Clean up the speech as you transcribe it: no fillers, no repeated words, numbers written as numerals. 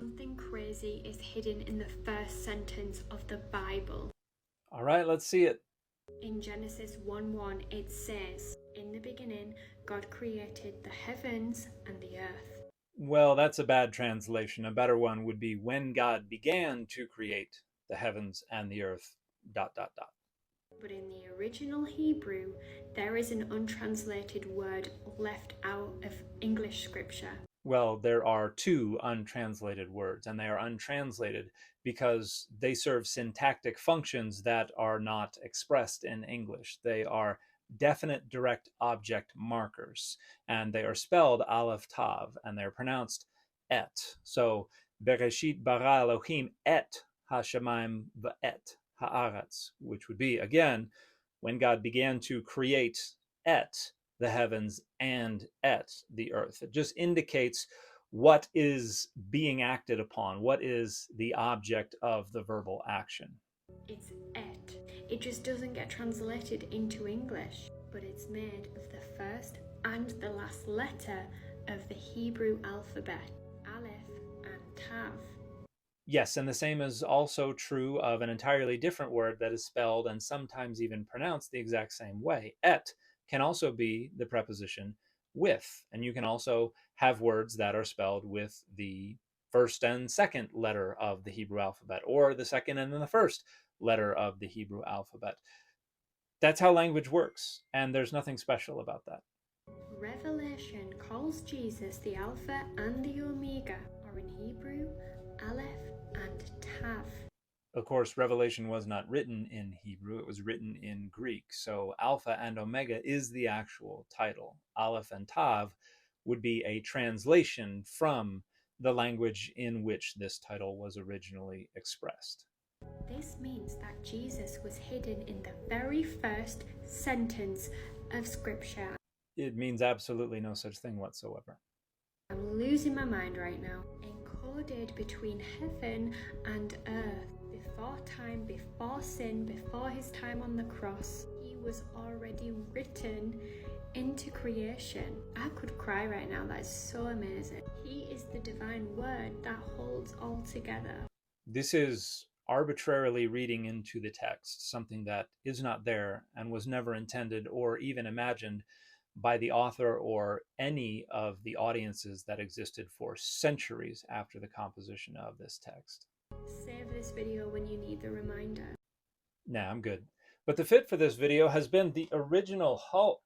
Something crazy is hidden in the first sentence of the Bible. All right, let's see it. In Genesis 1:1, it says, "In the beginning, God created the heavens and the earth." Well, that's a bad translation. A better one would be when God began to create the heavens and the earth, dot, dot, dot. But in the original Hebrew, there is an untranslated word left out of English scripture. Well, there are two untranslated words, and they are untranslated because they serve syntactic functions that are not expressed in English. They are definite direct object markers, and they are spelled Aleph Tav, and they're pronounced et. So, Bereshit bara Elohim et hashamayim va'et haaretz, which would be, again, when God began to create et the heavens and et the earth. It just indicates what is being acted upon, what is the object of the verbal action. It's et. It just doesn't get translated into English, but it's made of the first and the last letter of the Hebrew alphabet, Aleph and Tav. Yes, and the same is also true of an entirely different word that is spelled and sometimes even pronounced the exact same way. Et can also be the preposition with, and you can also have words that are spelled with the first and second letter of the Hebrew alphabet, or the second and then the first letter of the Hebrew alphabet. That's how language works, and there's nothing special about that. Revelation calls Jesus the Alpha and the Omega, or in Hebrew, Aleph and Tav. Of course, Revelation was not written in Hebrew, it was written in Greek. So Alpha and Omega is the actual title. Aleph and Tav would be a translation from the language in which this title was originally expressed. This means that Jesus was hidden in the very first sentence of Scripture. It means absolutely no such thing whatsoever. I'm losing my mind right now. Encoded between heaven and earth. Before time, before sin, before his time on the cross, he was already written into creation. I could cry right now, that is so amazing. He is the divine word that holds all together. This is arbitrarily reading into the text something that is not there and was never intended or even imagined by the author or any of the audiences that existed for centuries after the composition of this text. Save this video when you need the reminder. Nah, I'm good. But the fit for this video has been the original Hulk.